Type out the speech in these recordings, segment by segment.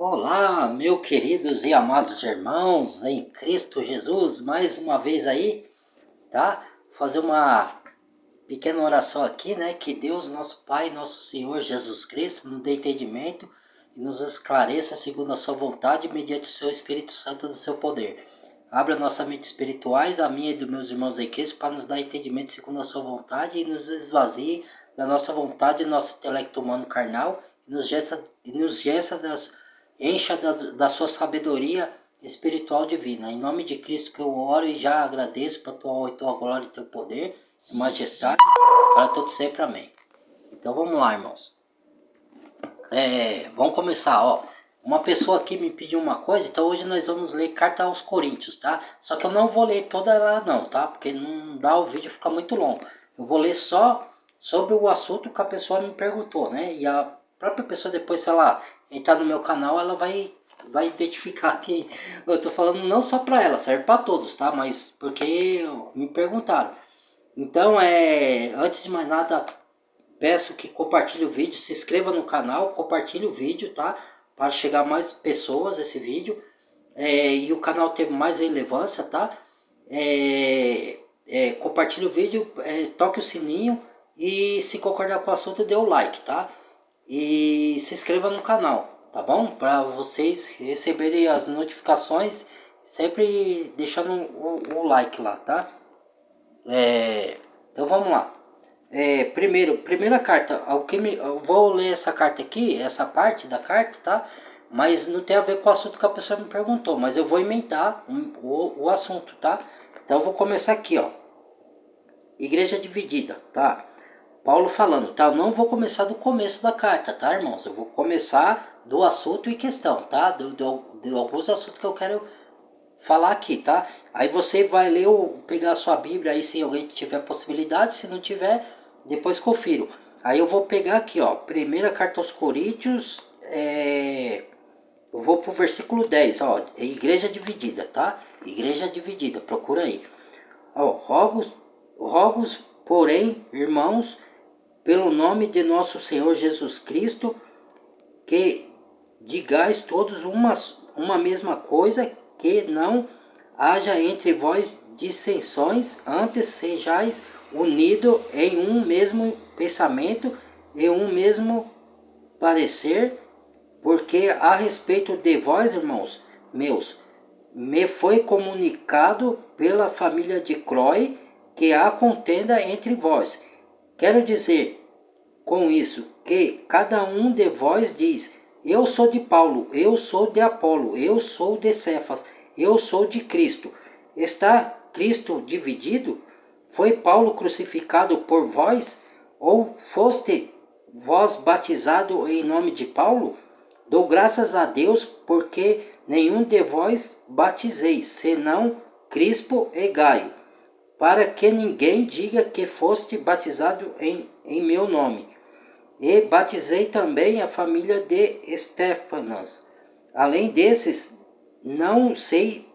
Olá, meus queridos e amados irmãos em Cristo Jesus, mais uma vez aí, tá? Fazer uma pequena oração aqui, né? Que Deus, nosso Pai, nosso Senhor Jesus Cristo, nos dê entendimento e nos esclareça segundo a sua vontade, mediante o seu Espírito Santo do seu poder. Abra nossa mente espirituais, a minha e dos meus irmãos em Cristo, para nos dar entendimento segundo a sua vontade e nos esvazie da nossa vontade, nosso intelecto humano carnal, e encha da sua sabedoria espiritual divina. Em nome de Cristo que eu oro e já agradeço para tua glória e teu poder e majestade, para todo sempre. Amém. Então vamos lá, irmãos. Vamos começar, ó. Uma pessoa aqui me pediu uma coisa, então hoje nós vamos ler Carta aos Coríntios, tá? Só que eu não vou ler toda ela não, tá? Porque não dá, o vídeo fica muito longo. Eu vou ler só sobre o assunto que a pessoa me perguntou, né? E a própria pessoa depois, se ela entrar no meu canal, ela vai identificar que eu tô falando não só para ela, serve para todos, tá? Mas porque me perguntaram. Então, antes de mais nada, peço que compartilhe o vídeo, se inscreva no canal, compartilhe o vídeo, tá? Para chegar a mais pessoas esse vídeo. E o canal ter mais relevância, tá? Compartilhe o vídeo, toque o sininho e se concordar com o assunto, dê o like, tá? E se inscreva no canal, tá bom? Para vocês receberem as notificações, sempre deixando o like lá, tá? Então vamos lá. Primeira carta, eu vou ler essa carta aqui, essa parte da carta, tá? Mas não tem a ver com o assunto que a pessoa me perguntou, mas eu vou emendar o assunto, tá? Então eu vou começar aqui, ó. Igreja dividida, tá? Paulo falando, tá? Eu não vou começar do começo da carta, tá, irmãos? Eu vou começar do assunto em questão, tá? De alguns assuntos que eu quero falar aqui, tá? Aí você vai ler pegar a sua Bíblia aí, se alguém tiver possibilidade, se não tiver, depois confiro. Aí eu vou pegar aqui, ó, primeira carta aos Coríntios, eu vou pro versículo 10, ó, igreja dividida, tá? Igreja dividida, procura aí. Ó, rogos, porém, irmãos, pelo nome de nosso Senhor Jesus Cristo, que digais todos uma mesma coisa, que não haja entre vós dissensões, antes sejais unidos em um mesmo pensamento e um mesmo parecer, porque a respeito de vós, irmãos meus, me foi comunicado pela família de Cloe que há contenda entre vós. Quero dizer com isso que cada um de vós diz: eu sou de Paulo, eu sou de Apolo, eu sou de Cefas, eu sou de Cristo. Está Cristo dividido? Foi Paulo crucificado por vós? Ou foste vós batizado em nome de Paulo? Dou graças a Deus porque nenhum de vós batizeis, senão Crispo e Gaio, para que ninguém diga que foste batizado em meu nome. E batizei também a família de Estéfanas. Além desses, não sei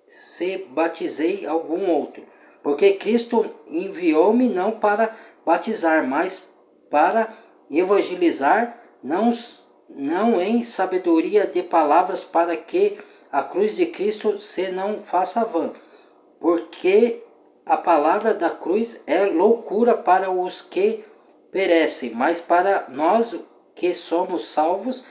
se batizei algum outro, porque Cristo enviou-me não para batizar, mas para evangelizar, não em sabedoria de palavras, para que a cruz de Cristo se não faça vã, porque a palavra da cruz é loucura para os que perecem, mas para nós que somos salvos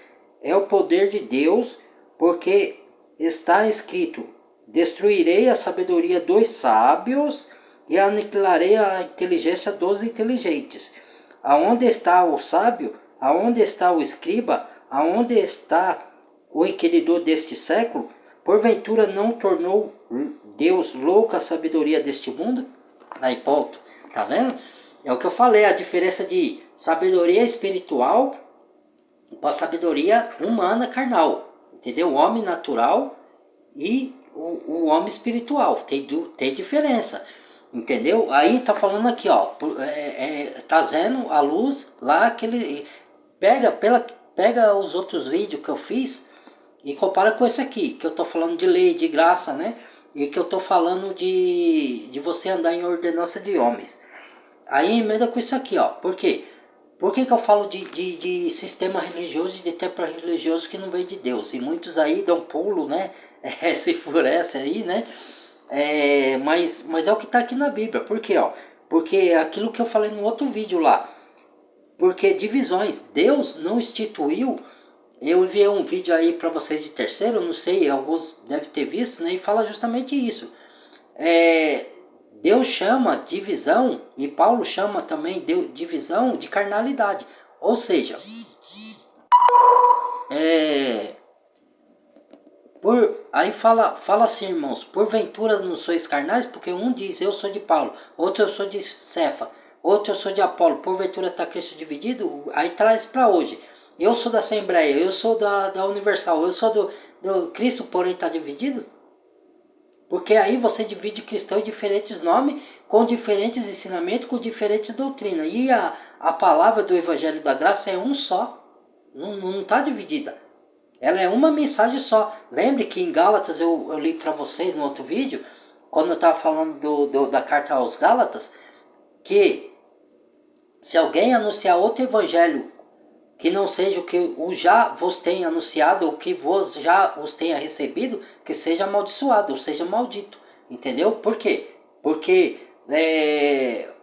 é o poder de Deus, porque está escrito: destruirei a sabedoria dos sábios e aniquilarei a inteligência dos inteligentes. Aonde está o sábio? Aonde está o escriba? Aonde está o inquiridor deste século? Porventura não tornou Deus louca a sabedoria deste mundo? Aí, ponto. Tá vendo? É o que eu falei, a diferença de sabedoria espiritual para sabedoria humana carnal. Entendeu? O homem natural e o homem espiritual. Tem diferença. Entendeu? Aí tá falando aqui, ó. Trazendo a luz lá que ele pega os outros vídeos que eu fiz e compara com esse aqui, que eu tô falando de lei, de graça, né? E que eu tô falando de você andar em ordenança de homens. Aí emenda com isso aqui, ó. Por quê? Por que eu falo de sistema religioso, de templo religioso que não veio de Deus? E muitos aí dão pulo, né? Se enfurece aí, né? Mas é o que está aqui na Bíblia. Por quê? Ó? Porque é aquilo que eu falei no outro vídeo lá. Porque divisões, Deus não instituiu. Eu enviei um vídeo aí para vocês de terceiro, não sei, alguns devem ter visto, né? E fala justamente isso. É, Deus chama divisão, e Paulo chama também divisão de carnalidade. Ou seja, é, aí fala assim, irmãos, porventura não sois carnais, porque um diz eu sou de Paulo, outro eu sou de Cefa, outro eu sou de Apolo, porventura está Cristo dividido? Aí traz para hoje, eu sou da Assembleia, eu sou da Universal, eu sou do Cristo, porém está dividido? Porque aí você divide cristão em diferentes nomes, com diferentes ensinamentos, com diferentes doutrinas. E a palavra do Evangelho da Graça é um só, não está dividida. Ela é uma mensagem só. Lembre que em Gálatas eu li para vocês no outro vídeo, quando eu estava falando da carta aos Gálatas, que se alguém anunciar outro evangelho que não seja o que o já vos tenha anunciado, ou que vos já os tenha recebido, que seja amaldiçoado, ou seja maldito. Entendeu? Por quê? Porque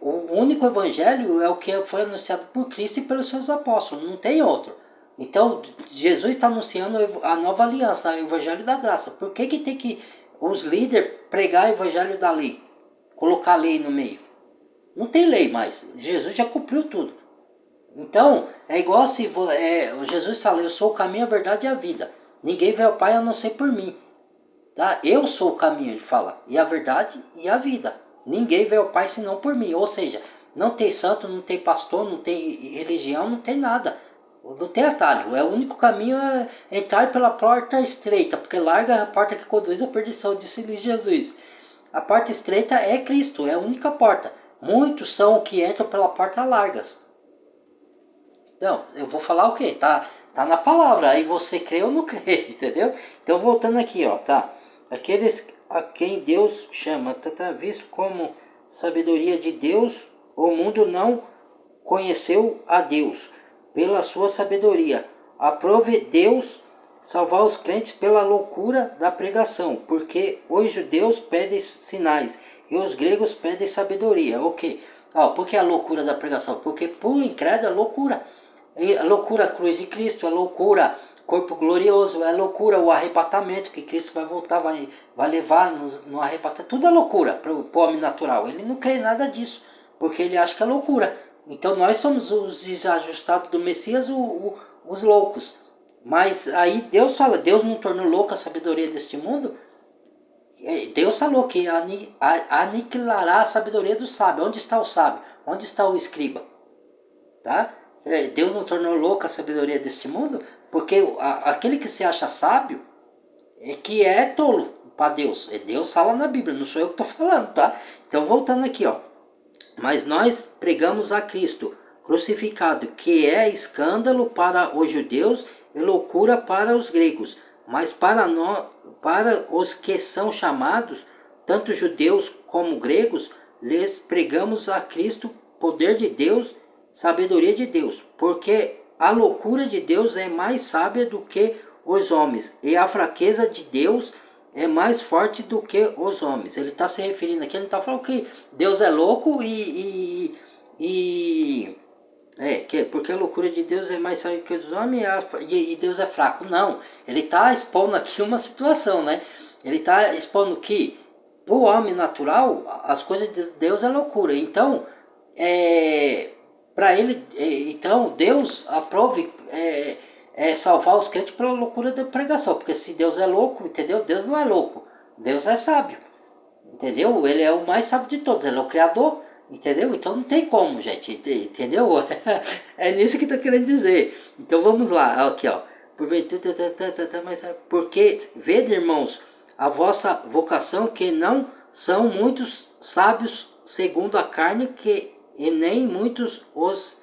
o único evangelho é o que foi anunciado por Cristo e pelos seus apóstolos, não tem outro. Então, Jesus está anunciando a nova aliança, o evangelho da graça. Por que tem que os líderes pregar o evangelho da lei? Colocar a lei no meio? Não tem lei mais. Jesus já cumpriu tudo. Então, é igual se Jesus fala, eu sou o caminho, a verdade e a vida. Ninguém vê ao Pai a não ser por mim. Tá? Eu sou o caminho, ele fala, e a verdade e a vida. Ninguém vê ao Pai senão por mim. Ou seja, não tem santo, não tem pastor, não tem religião, não tem nada. Não tem atalho. O único caminho é entrar pela porta estreita, porque larga a porta que conduz à perdição, disse-lhe Jesus. A porta estreita é Cristo, é a única porta. Muitos são que entram pela porta largas. Então, eu vou falar o quê? Tá na palavra, aí você crê ou não crê, entendeu? Então, voltando aqui, ó, tá? Aqueles a quem Deus chama, tá visto como sabedoria de Deus, o mundo não conheceu a Deus pela sua sabedoria. Aprove Deus salvar os crentes pela loucura da pregação, porque os judeus pedem sinais e os gregos pedem sabedoria. Ok. Por que a loucura da pregação? Porque por incrédulo é loucura. É loucura a cruz de Cristo, é loucura corpo glorioso, é loucura o arrebatamento, que Cristo vai voltar, vai levar no arrebatamento. Tudo é loucura para o homem natural. Ele não crê em nada disso, porque ele acha que é loucura. Então nós somos os desajustados do Messias, os loucos. Mas aí Deus fala, Deus não tornou louca a sabedoria deste mundo? Deus falou que aniquilará a sabedoria do sábio. Onde está o sábio? Onde está o escriba? Tá? Deus não tornou louca a sabedoria deste mundo? Porque aquele que se acha sábio é que é tolo para Deus. Deus fala na Bíblia, não sou eu que estou falando, tá? Então voltando aqui, ó. Mas nós pregamos a Cristo crucificado, que é escândalo para os judeus e loucura para os gregos. Mas para os que são chamados, tanto judeus como gregos, lhes pregamos a Cristo, poder de Deus, sabedoria de Deus. Porque a loucura de Deus é mais sábia do que os homens, e a fraqueza de Deus é mais forte do que os homens. Ele está se referindo aqui, ele não está falando que Deus é louco porque a loucura de Deus é mais sábia que os homens e Deus é fraco. Não, ele está expondo aqui uma situação, né? Ele está expondo que para o homem natural, as coisas de Deus é loucura. Então, para ele, então Deus aprove salvar os crentes pela loucura da pregação, porque se Deus é louco, entendeu? Deus não é louco, Deus é sábio, entendeu? Ele é o mais sábio de todos, ele é o Criador, entendeu? Então não tem como, gente, entendeu? É nisso que estou querendo dizer. Então vamos lá, aqui ó, porque vede, irmãos, a vossa vocação, que não são muitos sábios segundo a carne, e nem muitos os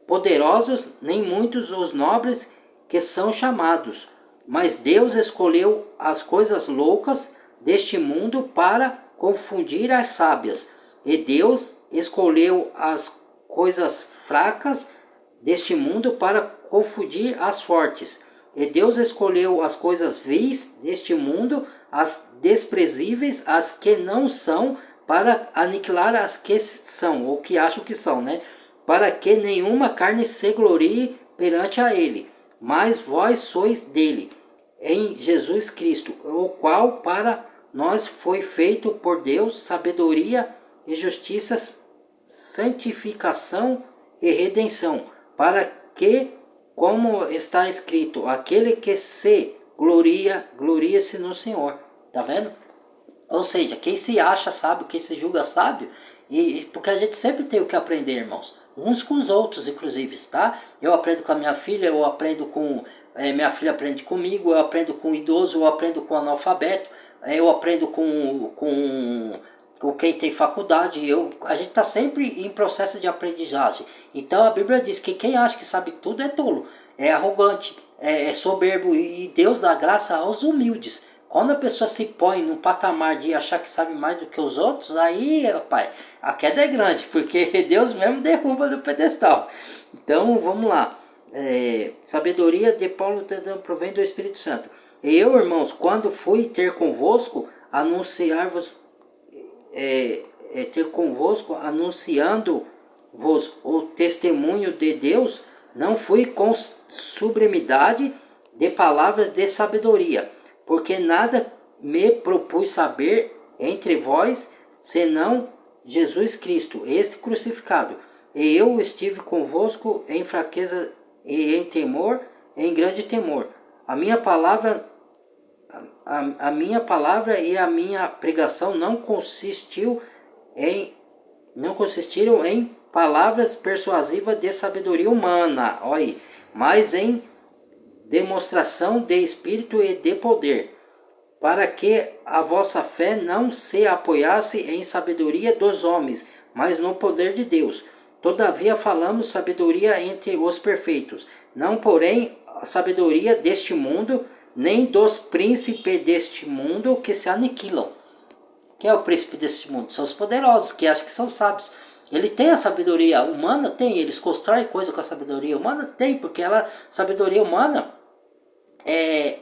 poderosos, nem muitos os nobres que são chamados. Mas Deus escolheu as coisas loucas deste mundo para confundir as sábias. E Deus escolheu as coisas fracas deste mundo para confundir as fortes. E Deus escolheu as coisas vis deste mundo, as desprezíveis, as que não são, para aniquilar as que são, ou que acham que são, né? Para que nenhuma carne se glorie perante a ele. Mas vós sois dele, em Jesus Cristo, o qual para nós foi feito por Deus sabedoria e justiça, santificação e redenção, para que, como está escrito, aquele que se gloria, gloria-se no Senhor. Tá vendo? Ou seja, quem se acha sábio, quem se julga sábio, porque a gente sempre tem o que aprender, irmãos. Uns com os outros, inclusive, tá? Eu aprendo com a minha filha, eu aprendo com... minha filha aprende comigo, eu aprendo com o idoso, eu aprendo com o analfabeto, eu aprendo com quem tem faculdade. A gente está sempre em processo de aprendizagem. Então a Bíblia diz que quem acha que sabe tudo é tolo, é arrogante, é soberbo, e Deus dá graça aos humildes. Quando a pessoa se põe no patamar de achar que sabe mais do que os outros, aí, rapaz, a queda é grande, porque Deus mesmo derruba do pedestal. Então, vamos lá. Sabedoria de Paulo provém do Espírito Santo. E eu, irmãos, quando fui ter convosco, anunciar-vos, anunciando-vos o testemunho de Deus, não fui com sublimidade de palavras de sabedoria, porque nada me propus saber entre vós, senão Jesus Cristo, este crucificado. E eu estive convosco em fraqueza e em temor, em grande temor. A minha palavra e a minha pregação não consistiram em palavras persuasivas de sabedoria humana, olha aí, mas em demonstração de espírito e de poder, para que a vossa fé não se apoiasse em sabedoria dos homens, mas no poder de Deus. Todavia falamos sabedoria entre os perfeitos, não porém a sabedoria deste mundo, nem dos príncipes deste mundo que se aniquilam. Quem é o príncipe deste mundo? São os poderosos, que acham que são sábios. Ele tem a sabedoria humana? Tem. Eles constroem coisa com a sabedoria humana? Tem, porque sabedoria humana,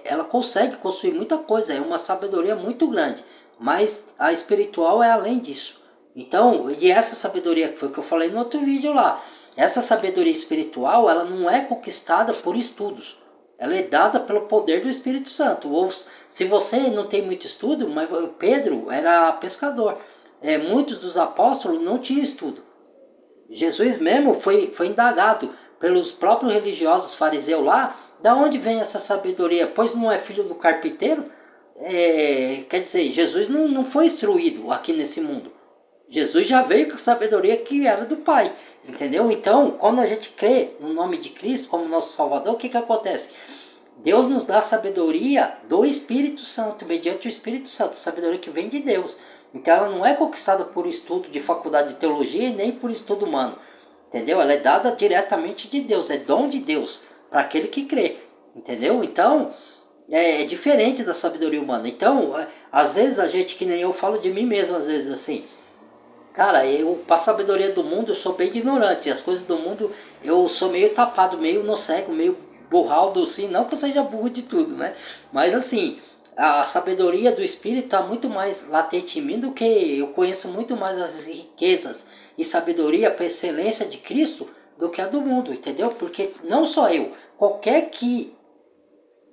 ela consegue construir muita coisa, é uma sabedoria muito grande, mas a espiritual é além disso. Então, e essa sabedoria, que foi o que eu falei no outro vídeo lá, essa sabedoria espiritual, ela não é conquistada por estudos, ela é dada pelo poder do Espírito Santo. Ou se você não tem muito estudo, mas Pedro era pescador, muitos dos apóstolos não tinham estudo. Jesus mesmo foi indagado pelos próprios religiosos fariseus lá, da onde vem essa sabedoria? Pois não é filho do carpinteiro? Quer dizer, Jesus não foi instruído aqui nesse mundo. Jesus já veio com a sabedoria que era do Pai, entendeu? Então, quando a gente crê no nome de Cristo como nosso Salvador, o que acontece? Deus nos dá a sabedoria do Espírito Santo, mediante o Espírito Santo, sabedoria que vem de Deus. Então ela não é conquistada por estudo de faculdade de teologia e nem por estudo humano, entendeu? Ela é dada diretamente de Deus, é dom de Deus para aquele que crê, entendeu? Então é diferente da sabedoria humana. Então, às vezes a gente, que nem eu falo de mim mesmo, às vezes assim, cara, para a sabedoria do mundo eu sou bem ignorante, as coisas do mundo eu sou meio tapado, meio no cego, meio burraldo assim, não que eu seja burro de tudo, né? Mas assim, a sabedoria do Espírito está muito mais latente em mim do que eu conheço muito mais as riquezas e sabedoria para excelência de Cristo do que a do mundo, entendeu? Porque não só eu, qualquer que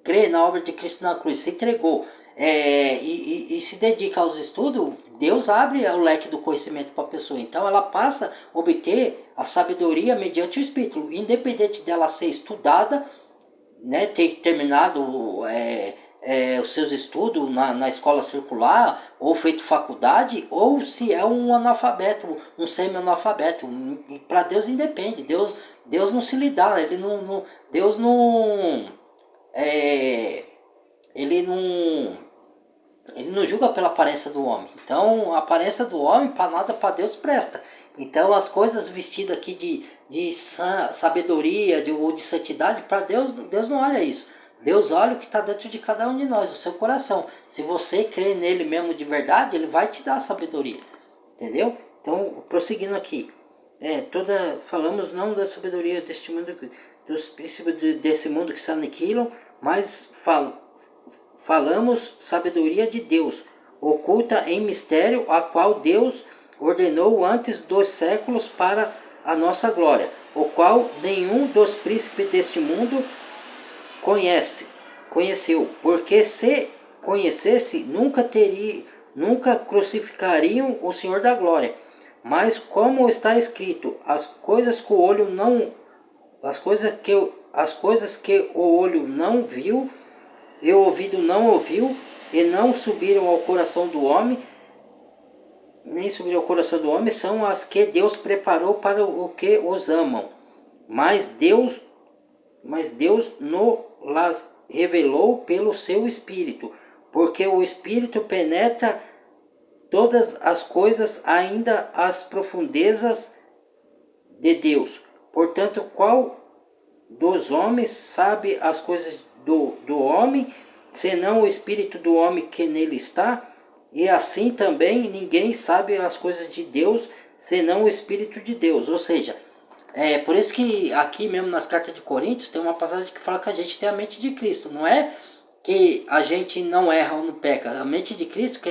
crê na obra de Cristo na cruz, se entregou e se dedica aos estudos, Deus abre o leque do conhecimento para a pessoa. Então ela passa a obter a sabedoria mediante o Espírito, independente dela ser estudada, né, ter terminado os seus estudos na escola circular, ou feito faculdade, ou se é um analfabeto, um semi-analfabeto. Para Deus independe. Deus não se lhe dá, Deus não, ele não julga pela aparência do homem. Então a aparência do homem para nada, para Deus presta. Então as coisas vestidas aqui de sabedoria ou de santidade, para Deus não olha isso. Deus olha o que está dentro de cada um de nós, o seu coração. Se você crê nele mesmo de verdade, ele vai te dar a sabedoria. Entendeu? Então, prosseguindo aqui. falamos não da sabedoria deste mundo, dos princípios desse mundo que se aniquilam, mas falamos sabedoria de Deus, oculta em mistério, a qual Deus ordenou antes dos séculos para a nossa glória, o qual nenhum dos príncipes deste mundo conheceu, porque se conhecesse, nunca crucificariam o Senhor da glória. Mas como está escrito, as coisas que o olho não viu e o ouvido não ouviu e não subiram ao coração do homem, nem subiram ao coração do homem, são as que Deus preparou para o que os amam. Mas Deus las revelou pelo seu Espírito, porque o Espírito penetra todas as coisas, ainda as profundezas de Deus. Portanto, qual dos homens sabe as coisas do homem, senão o Espírito do homem que nele está? E assim também ninguém sabe as coisas de Deus, senão o Espírito de Deus. Ou seja, por isso que aqui mesmo nas cartas de Coríntios tem uma passagem que fala que a gente tem a mente de Cristo. Não é que a gente não erra ou não peca. A mente de Cristo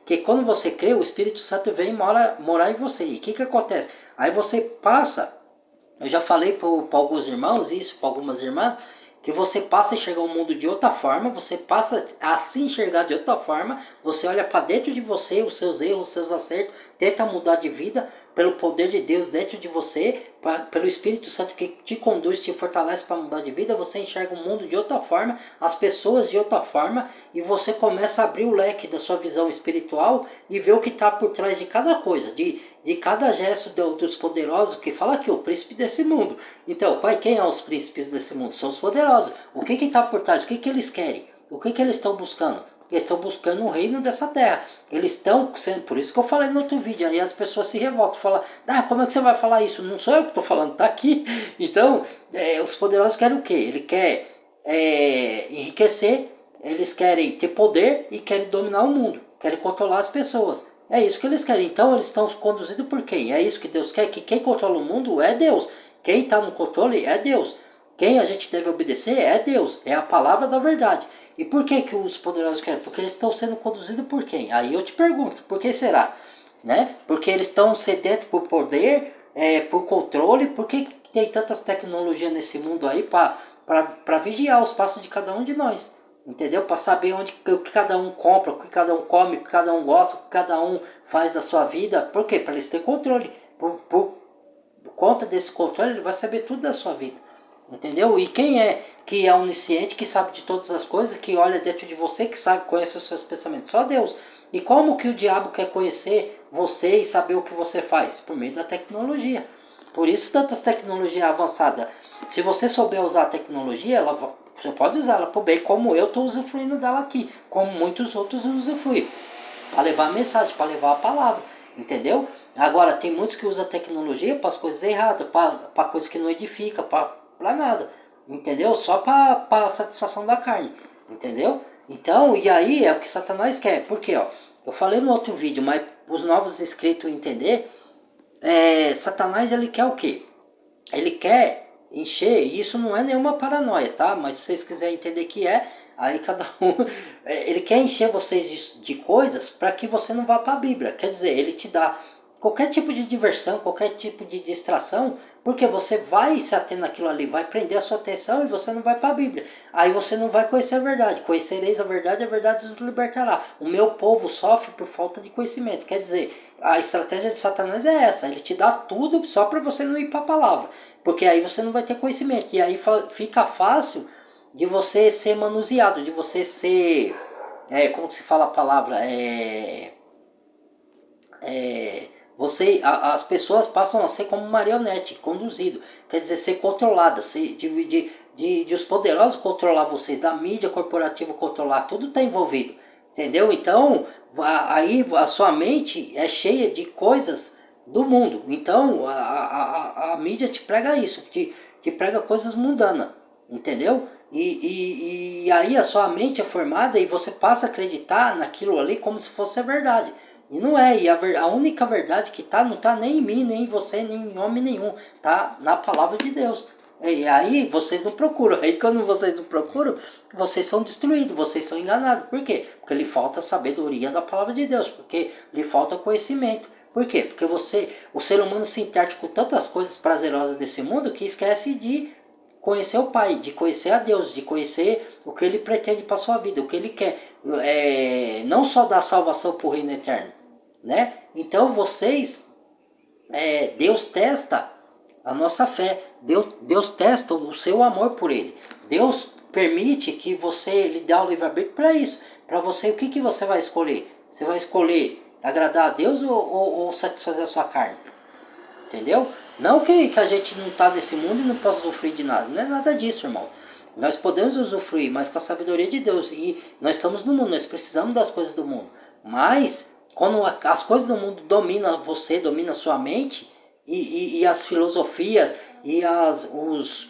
que quando você crê, o Espírito Santo vem morar em você. E o que acontece? Aí você passa, eu já falei para alguns irmãos isso, para algumas irmãs, que você passa a enxergar o mundo de outra forma, você passa a se enxergar de outra forma, você olha para dentro de você, os seus erros, os seus acertos, tenta mudar de vida pelo poder de Deus dentro de você, pelo Espírito Santo que te conduz, te fortalece para mudar de vida, você enxerga o mundo de outra forma, as pessoas de outra forma, e você começa a abrir o leque da sua visão espiritual e ver o que está por trás de cada coisa, de cada gesto dos poderosos, que fala aqui, o príncipe desse mundo. Então, quem são os príncipes desse mundo? São os poderosos. O que está por trás? O que eles querem? O que eles estão buscando? Eles estão buscando o reino dessa terra. Eles estão sendo, por isso que eu falei no outro vídeo, aí as pessoas se revoltam, falam, como é que você vai falar isso? Não sou eu que estou falando, está aqui. Então, os poderosos querem o quê? Ele quer enriquecer, eles querem ter poder e querem dominar o mundo, querem controlar as pessoas. É isso que eles querem. Então eles estão conduzidos por quem? É isso que Deus quer, que quem controla o mundo é Deus. Quem está no controle é Deus. Quem a gente deve obedecer é Deus. É a palavra da verdade. E por que os poderosos querem? Porque eles estão sendo conduzidos por quem? Aí eu te pergunto, por que será? Né? Porque eles estão sedentos por poder, por controle. Por que tem tantas tecnologias nesse mundo aí para vigiar os passos de cada um de nós? Entendeu? Para saber o que cada um compra, o que cada um come, o que cada um gosta, o que cada um faz da sua vida. Por quê? Para eles terem controle. Por conta desse controle, ele vai saber tudo da sua vida. Entendeu? E quem é que é onisciente, que sabe de todas as coisas, que olha dentro de você, que sabe, conhece os seus pensamentos? Só Deus. E como que o diabo quer conhecer você e saber o que você faz? Por meio da tecnologia. Por isso tantas tecnologias avançadas. Se você souber usar a tecnologia, você pode usar ela por bem, como eu estou usufruindo dela aqui, como muitos outros usufruem. Para levar a mensagem, para levar a palavra. Entendeu? Agora, tem muitos que usam a tecnologia para as coisas erradas, para coisas que não edificam, para nada. Entendeu? Só para a satisfação da carne. Entendeu? Então, e aí é o que Satanás quer. Por quê? Eu falei no outro vídeo, mas os novos inscritos entender, Satanás ele quer o quê? Ele quer encher, e isso não é nenhuma paranoia, tá? Mas se vocês quiserem entender que aí cada um... Ele quer encher vocês de coisas para que você não vá para a Bíblia. Quer dizer, ele te dá qualquer tipo de diversão, qualquer tipo de distração, porque você vai se ater naquilo ali, vai prender a sua atenção e você não vai para a Bíblia. Aí você não vai conhecer a verdade. Conhecereis a verdade os libertará. O meu povo sofre por falta de conhecimento. Quer dizer, a estratégia de Satanás é essa. Ele te dá tudo só para você não ir para a palavra. Porque aí você não vai ter conhecimento. E aí fica fácil de você ser manuseado, de você ser... como que se fala a palavra? As pessoas passam a ser como marionete, conduzido. Quer dizer, ser controlada, de os poderosos controlar vocês, da mídia corporativa controlar, tudo está envolvido. Entendeu? Então, aí a sua mente é cheia de coisas do mundo. Então, a mídia te prega isso, te prega coisas mundanas. Entendeu? E aí a sua mente é formada e você passa a acreditar naquilo ali como se fosse a verdade. E não é, e a única verdade que tá, não tá nem em mim, nem em você, nem em homem nenhum, tá na palavra de Deus. E aí vocês não procuram, aí quando vocês não procuram, vocês são destruídos, vocês são enganados. Por quê? Porque lhe falta sabedoria da palavra de Deus, porque lhe falta conhecimento. Por quê? Porque o ser humano se interte com tantas coisas prazerosas desse mundo que esquece de conhecer o Pai, de conhecer a Deus, de conhecer o que Ele pretende para a sua vida, o que Ele quer. Não só dar salvação para o reino eterno, né? Então vocês, Deus testa a nossa fé, Deus testa o seu amor por Ele. Deus permite que você lhe dê o livre-arbítrio para isso. Para você, o que você vai escolher? Você vai escolher agradar a Deus ou satisfazer a sua carne? Entendeu? Não que a gente não está nesse mundo e não possa usufruir de nada. Não é nada disso, irmão. Nós podemos usufruir, mas com a sabedoria de Deus. E nós estamos no mundo, nós precisamos das coisas do mundo. Mas, quando as coisas do mundo dominam você, dominam a sua mente, e as filosofias, e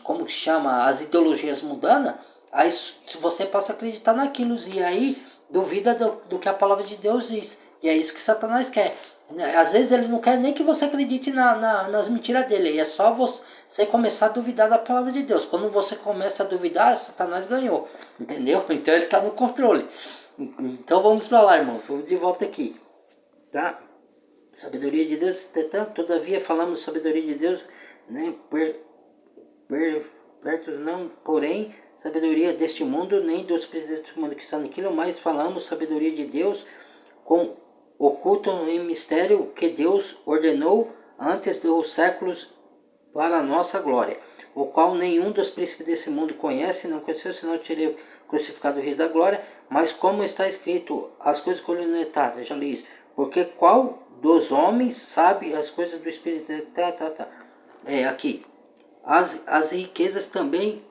como que chama, as ideologias mundanas, aí você passa a acreditar naquilo. E aí, duvida do que a palavra de Deus diz. E é isso que Satanás quer. Às vezes ele não quer nem que você acredite nas mentiras dele. É só você começar a duvidar da palavra de Deus. Quando você começa a duvidar, Satanás ganhou. Entendeu? Então ele está no controle. Então vamos para lá, irmão. Vamos de volta aqui. Tá? Sabedoria de Deus, todavia falamos sabedoria de Deus, né? Perto não, porém, sabedoria deste mundo, nem dos príncipes do mundo que estão naquilo, mas falamos sabedoria de Deus com oculto em mistério que Deus ordenou antes dos séculos para a nossa glória, o qual nenhum dos príncipes desse mundo conhece, não conheceu, senão teria crucificado o Rei da Glória, mas como está escrito, as coisas colonetadas, já li isso, porque qual dos homens sabe as coisas do Espírito? Aqui, as riquezas também,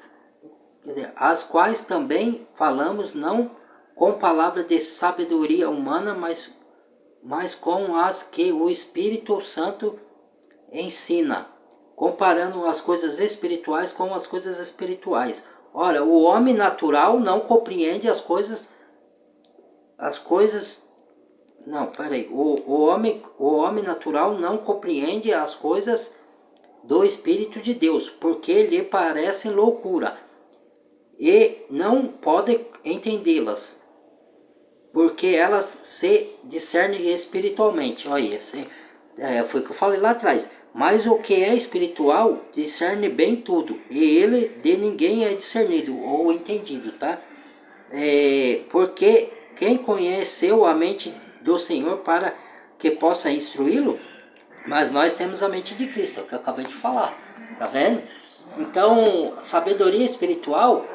as quais também falamos, não com palavra de sabedoria humana, mas com as que o Espírito Santo ensina, comparando as coisas espirituais com as coisas espirituais. Ora, o homem natural não compreende as coisas, não, peraí, o homem natural não compreende as coisas do Espírito de Deus, porque lhe parecem loucura, e não pode entendê-las, porque elas se discernem espiritualmente. Olha, foi o que eu falei lá atrás. Mas o que é espiritual discerne bem tudo, e ele de ninguém é discernido ou entendido, tá? Porque quem conheceu a mente do Senhor para que possa instruí-lo? Mas nós temos a mente de Cristo, é o que eu acabei de falar, tá vendo? Então, sabedoria espiritual,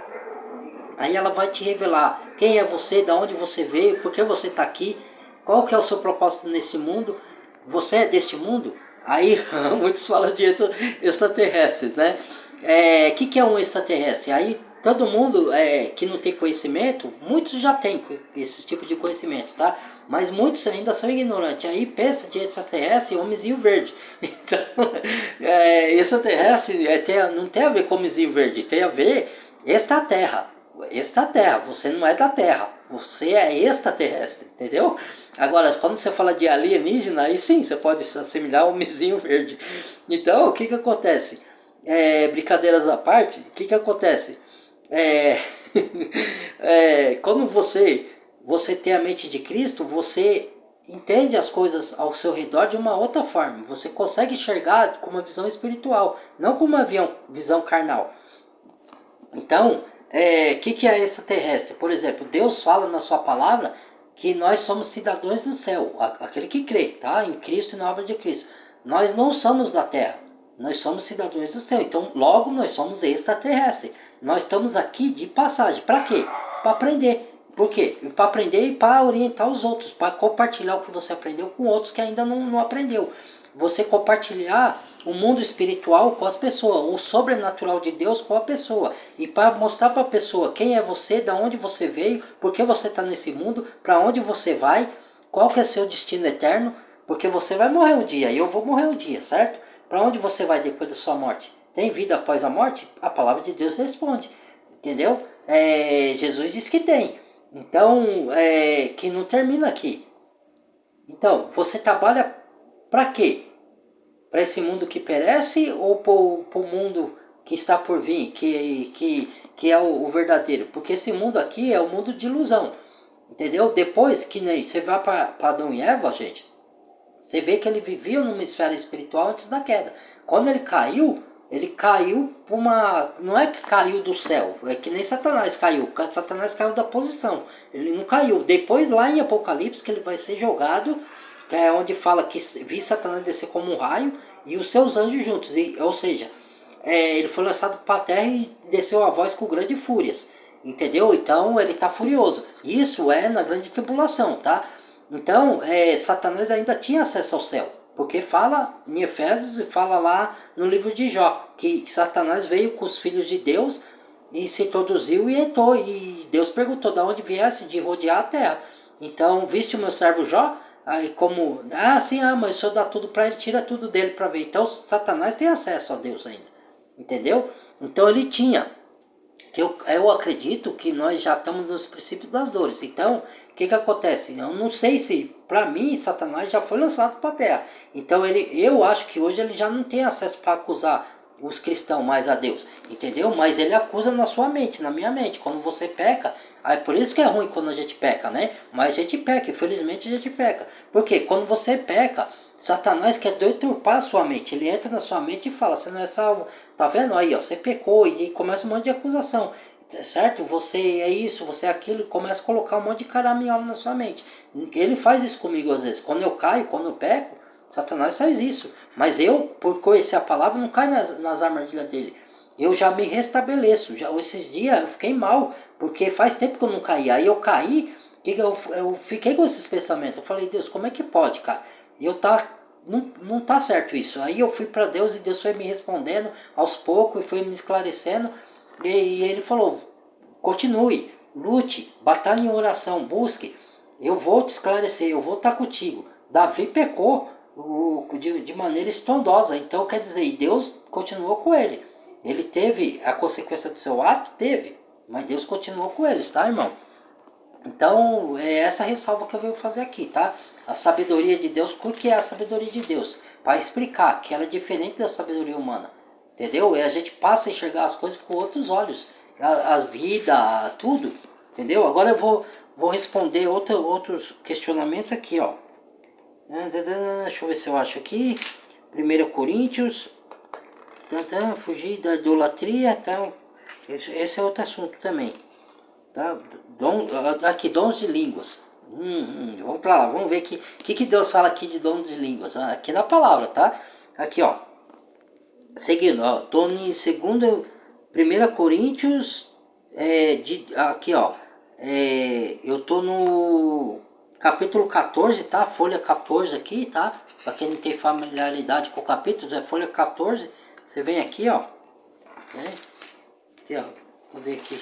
aí ela vai te revelar quem é você, de onde você veio, por que você está aqui, qual que é o seu propósito nesse mundo, você é deste mundo? Aí muitos falam de extraterrestres, né? Que é um extraterrestre? Aí todo mundo que não tem conhecimento, muitos já têm esse tipo de conhecimento, tá? Mas muitos ainda são ignorantes. Aí pensa de extraterrestre homenzinho verde. Então, extraterrestre não tem a ver com homenzinho verde, tem a ver extraterra. Extraterra, você não é da Terra, você é extraterrestre, entendeu? Agora, quando você fala de alienígena, aí sim, você pode se assemelhar ao homenzinho verde. Então, o que acontece? Brincadeiras à parte, o que acontece? Quando você tem a mente de Cristo, você entende as coisas ao seu redor de uma outra forma. Você consegue enxergar com uma visão espiritual, não com uma visão carnal. Então, que é extraterrestre? Por exemplo, Deus fala na sua palavra que nós somos cidadãos do céu, aquele que crê, tá? Em Cristo e na obra de Cristo. Nós não somos da terra, nós somos cidadãos do céu, então logo nós somos extraterrestres. Nós estamos aqui de passagem, para quê? Para aprender. Por quê? Para aprender e para orientar os outros, para compartilhar o que você aprendeu com outros que ainda não aprendeu. Você compartilhar o mundo espiritual com as pessoas, o sobrenatural de Deus com a pessoa, e para mostrar para a pessoa quem é você, de onde você veio, por que você está nesse mundo, para onde você vai, qual que é seu destino eterno, porque você vai morrer um dia, e eu vou morrer um dia, certo? Para onde você vai depois da sua morte? Tem vida após a morte? A palavra de Deus responde, entendeu? Jesus diz que tem, então que não termina aqui. Então, você trabalha para quê? Para esse mundo que perece ou para o mundo que está por vir, que é o verdadeiro? Porque esse mundo aqui é o mundo de ilusão, entendeu? Depois que nem você vai para Adão e Eva, gente, você vê que ele vivia numa esfera espiritual antes da queda. Quando ele caiu para uma. Não é que caiu do céu, é que nem Satanás caiu. Satanás caiu da posição. Ele não caiu. Depois, lá em Apocalipse, que ele vai ser jogado, que é onde fala que vi Satanás descer como um raio e os seus anjos juntos. Ou seja, ele foi lançado para a terra e desceu a voz com grande fúrias. Entendeu? Então ele está furioso. Isso é na grande tribulação, tá? Então, Satanás ainda tinha acesso ao céu, porque fala em Efésios e fala lá no livro de Jó, que Satanás veio com os filhos de Deus e se introduziu e entrou, e Deus perguntou de onde viesse, de rodear a terra. Então, viste o meu servo Jó? Aí como, sim, mas o Senhor dá tudo para ele, tira tudo dele para ver. Então, Satanás tem acesso a Deus ainda, entendeu? Então, ele tinha que eu acredito que nós já estamos nos princípios das dores. Então, o que acontece? Eu não sei se, para mim, Satanás já foi lançado para a terra. Então, eu acho que hoje ele já não tem acesso para acusar os cristãos mais a Deus, entendeu? Mas ele acusa na sua mente, na minha mente. Quando você peca, aí por isso que é ruim quando a gente peca, né? Mas a gente peca, infelizmente a gente peca. Porque quando você peca, Satanás quer deturpar a sua mente. Ele entra na sua mente e fala, você não é salvo. Tá vendo aí, ó, você pecou, e começa um monte de acusação, certo? Você é isso, você é aquilo, e começa a colocar um monte de caraminhola na sua mente. Ele faz isso comigo às vezes. Quando eu caio, quando eu peco, Satanás faz isso. Mas eu, por conhecer a palavra, não caio nas armadilhas dele. Eu já me restabeleço. Já esses dias eu fiquei mal, porque faz tempo que eu não caí. Aí eu caí, eu fiquei com esses pensamentos. Eu falei, Deus, como é que pode, cara? Não tá certo isso. Aí eu fui para Deus e Deus foi me respondendo aos poucos e foi me esclarecendo. E ele falou, continue, lute, batalhe em oração, busque. Eu vou te esclarecer, eu vou estar contigo. Davi pecou de maneira estrondosa. Então quer dizer, Deus continuou com ele. Ele teve a consequência do seu ato? Teve. Mas Deus continuou com eles, tá, irmão? Então, é essa ressalva que eu venho fazer aqui, tá? A sabedoria de Deus, o que é a sabedoria de Deus? Para explicar que ela é diferente da sabedoria humana, entendeu? E a gente passa a enxergar as coisas com outros olhos, a vida, tudo, entendeu? Agora eu vou responder outros questionamentos aqui, ó. Deixa eu ver se eu acho aqui. 1 Coríntios, fugir da idolatria, então, esse é outro assunto também. Tá? Aqui, dons de línguas. Vamos para lá, vamos ver que Deus fala aqui de dons de línguas. Aqui na palavra, tá? Aqui, ó. Seguindo, ó. Tô em 1 Coríntios, aqui, ó. Eu tô no capítulo 14, tá? Folha 14 aqui, tá? Para quem não tem familiaridade com o capítulo, é folha 14. Você vem aqui, ó. Aqui, ó. Vou ver aqui.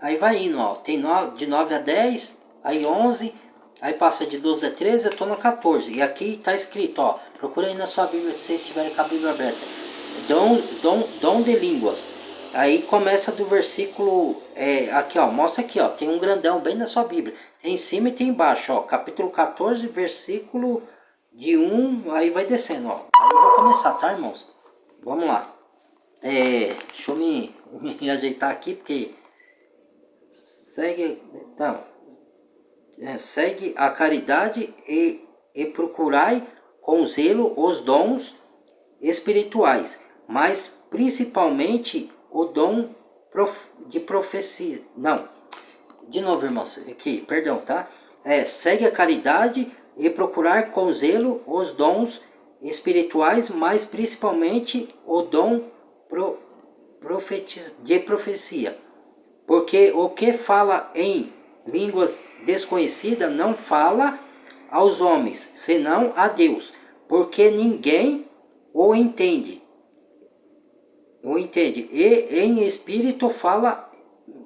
Aí vai indo, ó. Tem de 9 a 10, aí 11, aí passa de 12 a 13, eu tô no 14. E aqui tá escrito, ó. Procura aí na sua Bíblia, se vocês estiverem com a Bíblia aberta. Dom de línguas. Aí começa do versículo, aqui, ó. Mostra aqui, ó. Tem um grandão bem na sua Bíblia. Tem em cima e tem embaixo, ó. Capítulo 14, versículo de 1, aí vai descendo, ó. Aí eu vou começar, tá, irmãos? Vamos lá. Deixa eu me ajeitar aqui, porque... segue a caridade e procurai com zelo os dons espirituais, mas principalmente o dom de profecia. Não, de novo, irmãos, aqui, perdão, tá? Segue a caridade e procurar com zelo os dons espirituais, mas principalmente o dom de profecia. Porque o que fala em línguas desconhecidas não fala aos homens, senão a Deus, porque ninguém o entende. E em espírito fala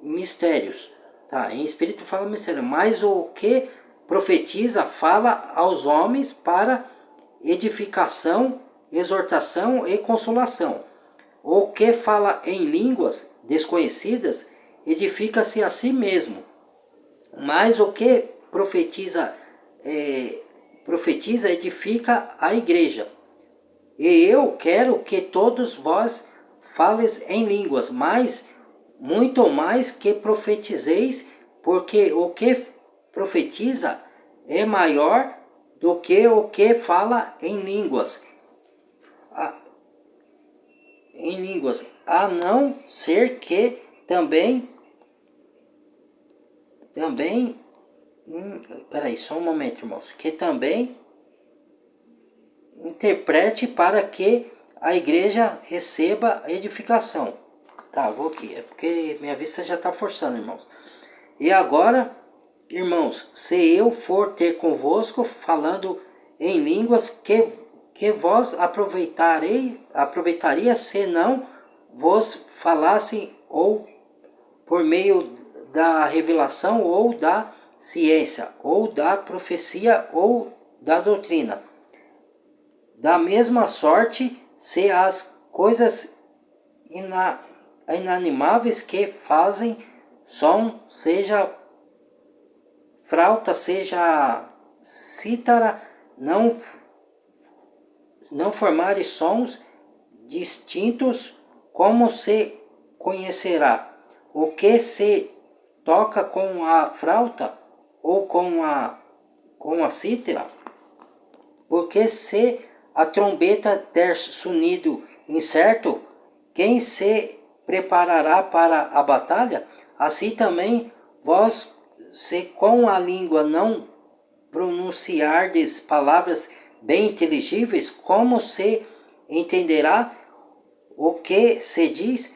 mistérios. Tá? Em espírito fala mistérios. Mas o que profetiza fala aos homens para edificação, exortação e consolação. O que fala em línguas desconhecidas edifica-se a si mesmo. Mas o que profetiza profetiza edifica a igreja. E eu quero que todos vós fales em línguas, mas muito mais que profetizeis, porque o que profetiza é maior do que o que fala em línguas. A não ser que também, peraí, só um momento, irmãos, que também interprete para que a igreja receba edificação. Tá, vou aqui, é porque minha vista já está forçando, irmãos. E agora, irmãos, se eu for ter convosco falando em línguas, que vós aproveitaria se não vos falasse ou por meio da revelação ou da ciência, ou da profecia ou da doutrina. Da mesma sorte, se as coisas inanimáveis que fazem som, seja flauta, seja cítara, não formarem sons distintos, como se conhecerá o que se toca com a flauta ou com a cítara? Porque se a trombeta der sonido incerto, quem se preparará para a batalha? Assim também vós, se com a língua não pronunciardes palavras bem inteligíveis, como se entenderá o que se diz?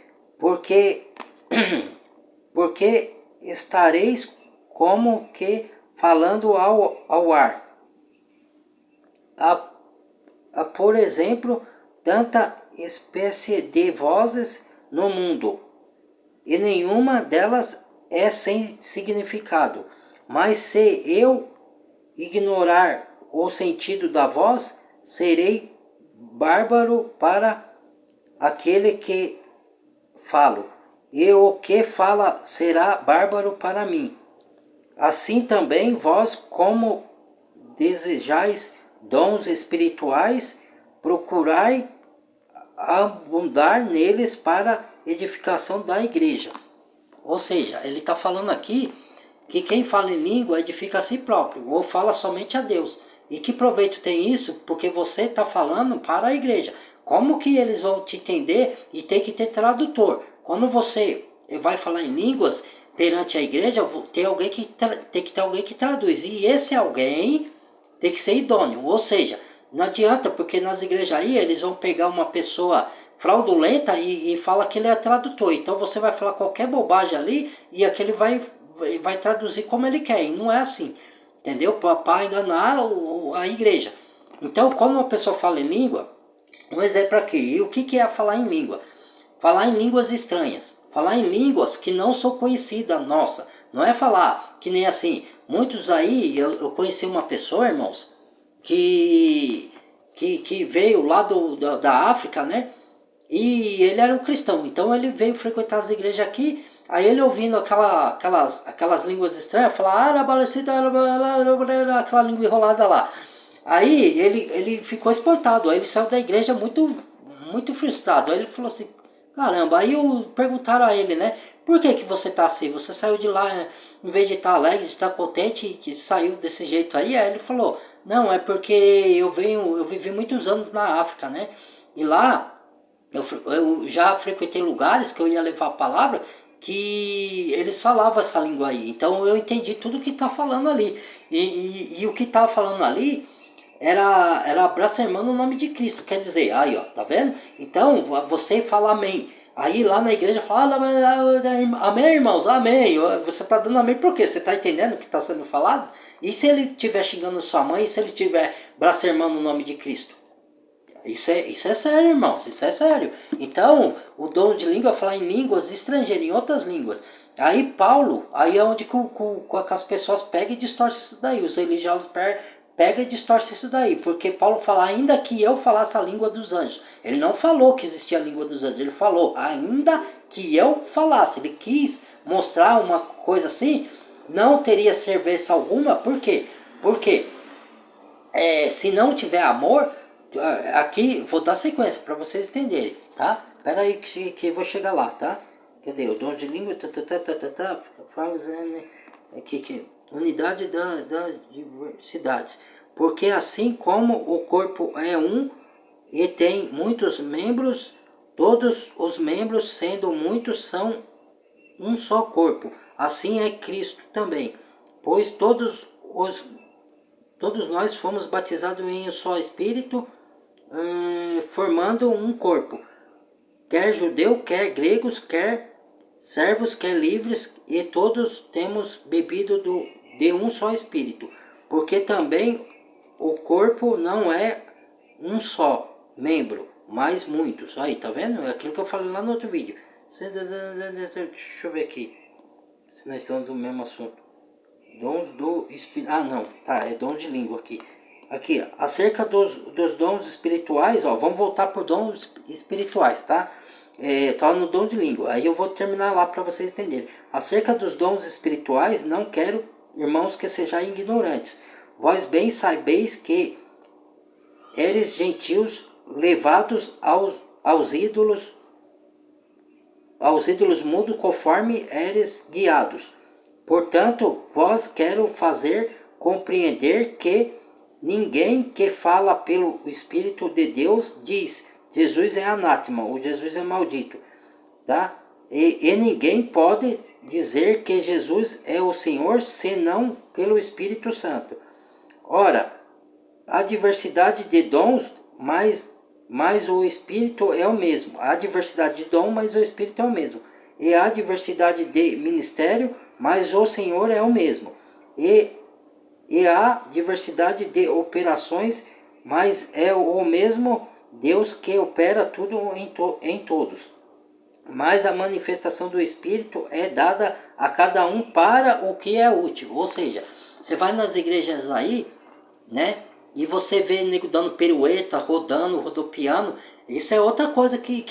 Porque estareis como que falando ao ar. Há, por exemplo, tanta espécie de vozes no mundo, e nenhuma delas é sem significado. Mas se eu ignorar o sentido da voz, serei bárbaro para aquele que falo, e o que fala será bárbaro para mim. Assim também vós, como desejais dons espirituais, procurai abundar neles para edificação da igreja. Ou seja, ele está falando aqui que quem fala em língua edifica a si próprio, ou fala somente a Deus. E que proveito tem isso? Porque você está falando para a igreja. Como que eles vão te entender? E tem que ter tradutor. Quando você vai falar em línguas perante a igreja, tem que ter alguém que traduz. E esse alguém tem que ser idôneo. Ou seja, não adianta, porque nas igrejas aí eles vão pegar uma pessoa fraudulenta e fala que ele é tradutor. Então você vai falar qualquer bobagem ali e aquele vai traduzir como ele quer. E não é assim. Entendeu? Para enganar a igreja. Então, quando uma pessoa fala em língua, um exemplo aqui. E o que é falar em língua? Falar em línguas estranhas. Falar em línguas que não são conhecidas, nossa. Não é falar que nem assim. Muitos aí, eu conheci uma pessoa, irmãos, que veio lá da África, né? E ele era um cristão. Então ele veio frequentar as igrejas aqui. Aí ele ouvindo aquelas línguas estranhas, falar aquela língua enrolada lá. Aí ele ficou espantado. Aí ele saiu da igreja muito frustrado. Aí ele falou assim, caramba. Aí perguntaram a ele, né? Por que você tá assim? Você saiu de lá, em vez de estar alegre, de estar contente, que saiu desse jeito aí? Aí ele falou, não, é porque eu vivi muitos anos na África, né? E lá eu já frequentei lugares que eu ia levar a palavra que eles falavam essa língua aí. Então eu entendi tudo que está falando ali. E o que estava falando ali era blasfemando o nome de Cristo. Quer dizer, aí ó, tá vendo? Então você fala amém. Aí lá na igreja fala, amém, irmãos, amém. Você está dando amém por quê? Você está entendendo o que está sendo falado? E se ele estiver xingando sua mãe, e se ele estiver blasfemando o nome de Cristo? Isso é sério, irmãos, isso é sério. Então, o dom de língua é falar em línguas estrangeiras, em outras línguas. Aí Paulo, aí é onde que as pessoas pegam e distorcem isso daí. Os religiosos pegam e distorcem isso daí. Porque Paulo fala, ainda que eu falasse a língua dos anjos. Ele não falou que existia a língua dos anjos. Ele falou, ainda que eu falasse. Ele quis mostrar uma coisa assim, não teria servença alguma. Por quê? Porque Se não tiver amor, aqui vou dar sequência para vocês entenderem, tá? Espera aí que eu vou chegar lá, tá? Cadê? O dom de língua, fala, né? Aqui, unidade das diversidades. Porque assim como o corpo é um e tem muitos membros, todos os membros, sendo muitos, são um só corpo. Assim é Cristo também. Pois todos nós fomos batizados em um só Espírito, formando um corpo. Quer judeu, quer gregos, quer servos, quer livres, e todos temos bebido de um só Espírito. Porque também o corpo não é um só membro, mas muitos. Aí, tá vendo? É aquilo que eu falei lá no outro vídeo. Deixa eu ver aqui, se nós estamos do mesmo assunto. Dons do Espírito. Ah, não. Tá, é dom de língua aqui. Aqui, ó, acerca dos dons espirituais, ó, vamos voltar para dons espirituais, tá? Tá no dom de língua. Aí eu vou terminar lá para vocês entenderem. Acerca dos dons espirituais, não quero, irmãos, que sejam ignorantes. Vós bem sabeis que eres gentios levados aos ídolos mudos conforme eres guiados. Portanto, vós quero fazer compreender que ninguém que fala pelo Espírito de Deus diz Jesus é anátema, ou Jesus é maldito, tá? E ninguém pode dizer que Jesus é o Senhor senão pelo Espírito Santo. Ora, há diversidade de dons, mas o Espírito é o mesmo. Há diversidade de dom, mas o Espírito é o mesmo. E há diversidade de ministério, mas o Senhor é o mesmo. E há diversidade de operações, mas é o mesmo Deus que opera tudo em todos. Mas a manifestação do Espírito é dada a cada um para o que é útil. Ou seja, você vai nas igrejas aí, né? E você vê nego dando pirueta, rodando, rodopiando. Isso é outra coisa que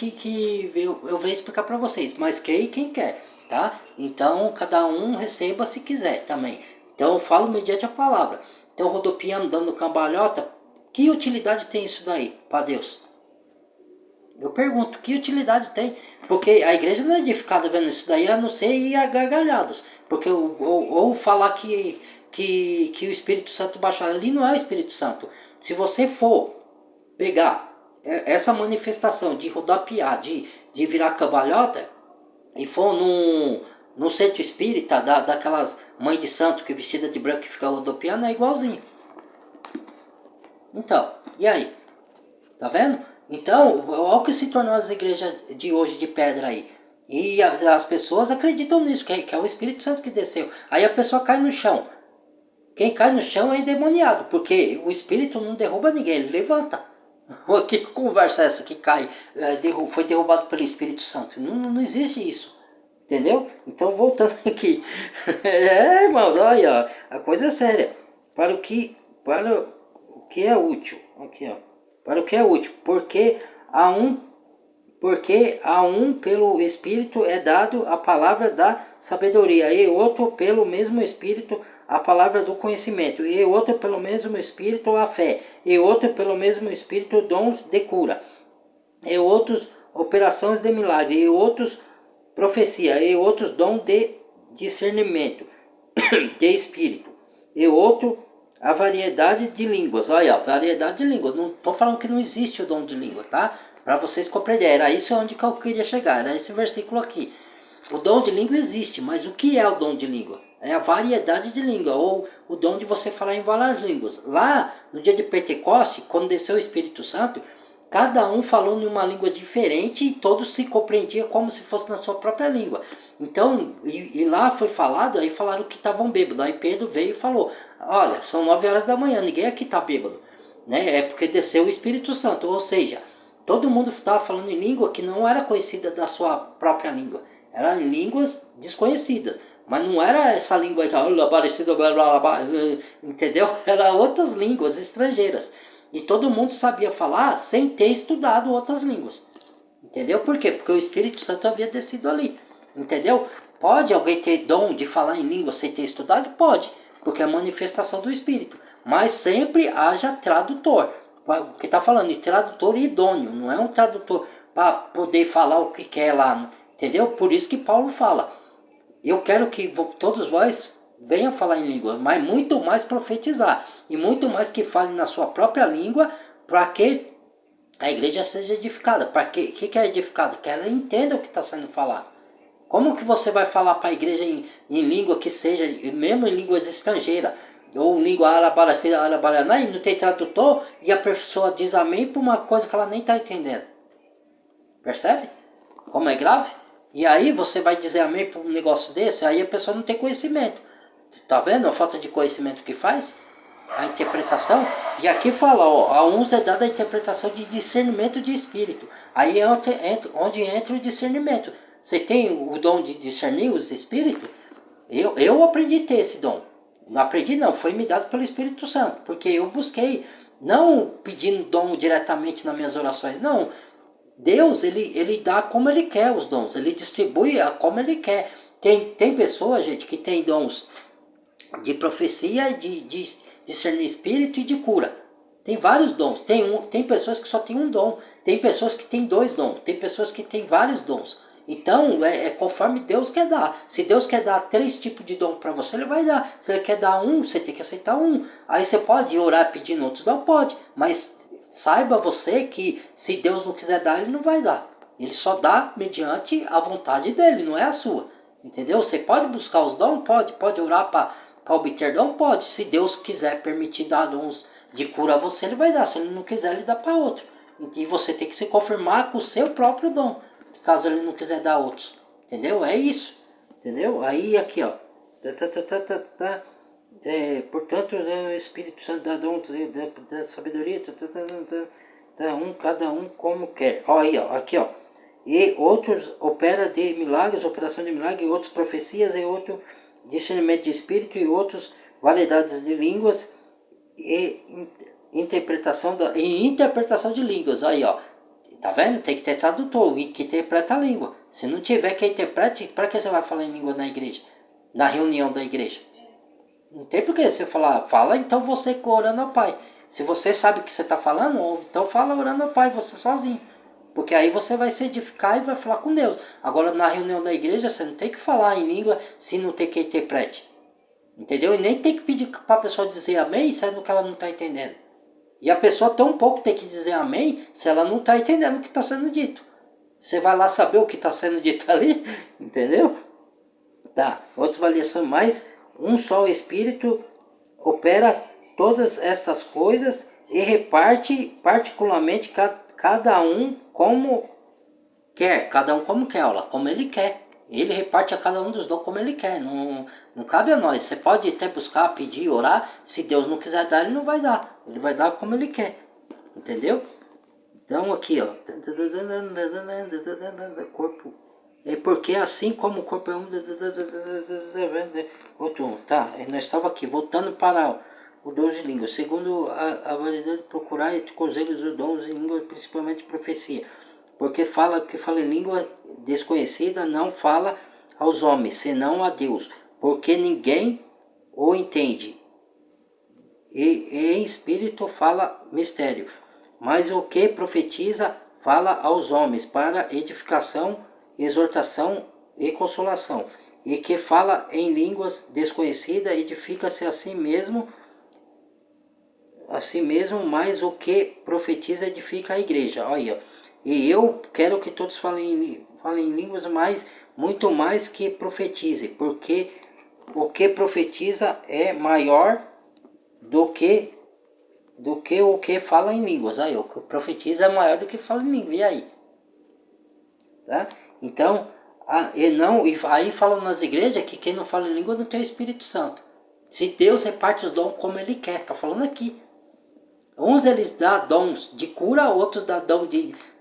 eu venho explicar para vocês. Mas quem quer, tá? Então, cada um receba se quiser também. Então, eu falo mediante a palavra. Então, rodopiando, dando cambalhota. Que utilidade tem isso daí para Deus? Eu pergunto, que utilidade tem? Porque a igreja não é edificada vendo isso daí, a não ser ir a gargalhadas. Porque ou falar que o Espírito Santo baixou, ali não é o Espírito Santo. Se você for pegar essa manifestação de rodopiar, de virar cambalhota, e for num centro espírita, daquelas mãe de santo que vestida de branco que fica rodopiando, é igualzinho. Então, e aí? Tá vendo? Então, olha o que se tornou as igrejas de hoje de pedra aí. E as pessoas acreditam nisso, que é o Espírito Santo que desceu. Aí a pessoa cai no chão. Quem cai no chão é endemoniado, porque o Espírito não derruba ninguém, ele levanta. Que conversa é essa que cai, foi derrubado pelo Espírito Santo? Não existe isso. Entendeu? Então, voltando aqui. Irmãos, olha, ó, a coisa é séria. Para o que é útil. Aqui, ó. Para o que é útil, porque a um pelo Espírito é dado a palavra da sabedoria, e outro pelo mesmo Espírito a palavra do conhecimento, e outro pelo mesmo Espírito a fé, e outro pelo mesmo Espírito dons de cura, e outros operações de milagre, e outros profecia, e outros dons de discernimento de espírito, e outro a variedade de línguas. Olha, variedade de línguas. Não estou falando que não existe o dom de língua, tá? Para vocês compreenderem. Era isso onde que eu queria chegar. Era esse versículo aqui. O dom de língua existe, mas o que é o dom de língua? É a variedade de língua, ou o dom de você falar em várias línguas. Lá, no dia de Pentecoste, quando desceu o Espírito Santo, cada um falou em uma língua diferente e todos se compreendiam como se fosse na sua própria língua. Então, e lá foi falado, aí falaram que estavam bêbados. Aí Pedro veio e falou, olha, são 9 horas da manhã, ninguém aqui está bêbado. Né? É porque desceu o Espírito Santo, ou seja, todo mundo estava falando em língua que não era conhecida da sua própria língua. Eram línguas desconhecidas. Mas não era essa língua aí, entendeu? Eram outras línguas estrangeiras. E todo mundo sabia falar sem ter estudado outras línguas. Entendeu? Por quê? Porque o Espírito Santo havia descido ali. Entendeu? Pode alguém ter dom de falar em língua sem ter estudado? Pode. Porque é a manifestação do Espírito. mas sempre haja tradutor. O que está falando de tradutor idôneo, não é um tradutor para poder falar o que quer lá, entendeu? Por isso que Paulo fala, eu quero que todos vós venham falar em língua, mas muito mais profetizar, e muito mais que falem na sua própria língua, para que a igreja seja edificada. Para que é edificada? Que ela entenda o que está sendo falado. Como que você vai falar para a igreja em língua que seja, mesmo em línguas estrangeiras, ou língua arabarana, e não tem tradutor, e a pessoa diz amém por uma coisa que ela nem está entendendo? Percebe? Como é grave? E aí você vai dizer amém por um negócio desse, aí a pessoa não tem conhecimento. Tá vendo a falta de conhecimento que faz? A interpretação. E aqui fala, ó, a uns é dada a interpretação de discernimento de espírito. Aí é onde entra o discernimento. Você tem o dom de discernir os espíritos? Eu aprendi a ter esse dom. Não aprendi não, foi me dado pelo Espírito Santo. Porque eu busquei, não pedindo dom diretamente nas minhas orações. Não, Deus, ele dá como ele quer os dons. Ele distribui como ele quer. Tem pessoas, gente, que tem dons de profecia, de discernir espírito e de cura. Tem vários dons. Tem pessoas que só têm um dom. Tem pessoas que têm 2 dons. Tem pessoas que têm vários dons. Então, é conforme Deus quer dar. Se Deus quer dar 3 tipos de dom para você, Ele vai dar. Se Ele quer dar um, você tem que aceitar um. Aí você pode orar pedindo outros, não pode. Mas saiba você que se Deus não quiser dar, Ele não vai dar. Ele só dá mediante a vontade dEle, não é a sua. Entendeu? Você pode buscar os dons? Pode orar para obter dom? Pode. Se Deus quiser permitir dar dons de cura a você, Ele vai dar. Se Ele não quiser, Ele dá para outro. E você tem que se confirmar com o seu próprio dom, caso Ele não quiser dar outros. Entendeu? É isso. Entendeu? Aí aqui, ó. Portanto, o Espírito Santo dá dom da sabedoria, cada um como quer. Ó, aí, ó, aqui, ó. E outros opera de milagres, operação de milagres, e outros profecias, e outro discernimento de espírito, e outros validades de línguas, e interpretação de línguas. Aí, ó. Tá vendo? Tem que ter tradutor que interpreta a língua. Se não tiver que interprete, para que você vai falar em língua na igreja? Na reunião da igreja? Não tem por que você falar, fala então você orando ao Pai. Se você sabe o que você está falando, então fala orando ao Pai, você sozinho. Porque aí você vai se edificar e vai falar com Deus. Agora na reunião da igreja você não tem que falar em língua se não tem que interprete. Entendeu? E nem tem que pedir para a pessoa dizer amém, sendo que ela não está entendendo. E a pessoa tão pouco tem que dizer amém se ela não está entendendo o que está sendo dito. Você vai lá saber o que está sendo dito ali, entendeu? Tá, outra avaliação mais, um só Espírito opera todas estas coisas e reparte particularmente cada um como quer, olha, como ele quer. Ele reparte a cada um dos dons como ele quer, não cabe a nós. Você pode até buscar, pedir, orar, se Deus não quiser dar, ele não vai dar. Ele vai dar como ele quer, entendeu? Então aqui, ó, corpo, é porque assim como o corpo é um, outro um, tá? Nós estávamos aqui, voltando para o dom de língua. Segundo a variedade de procurar entre com eles os dons em língua, principalmente profecia. Porque que fala em língua desconhecida não fala aos homens, senão a Deus. Porque ninguém o entende. E em espírito fala mistério. Mas o que profetiza fala aos homens para edificação, exortação e consolação. E que fala em línguas desconhecidas edifica-se a si mesmo, mas o que profetiza edifica a igreja. Olha, e eu quero que todos falem em línguas, mas muito mais que profetize, porque o que profetiza é maior do que o que fala em línguas. Aí, o que profetiza é maior do que fala em língua. E aí? Tá? Então, aí falam nas igrejas que quem não fala em língua não tem o Espírito Santo. Se Deus reparte os dons como Ele quer, tá falando aqui. Uns eles dão dons de cura, outros dão dom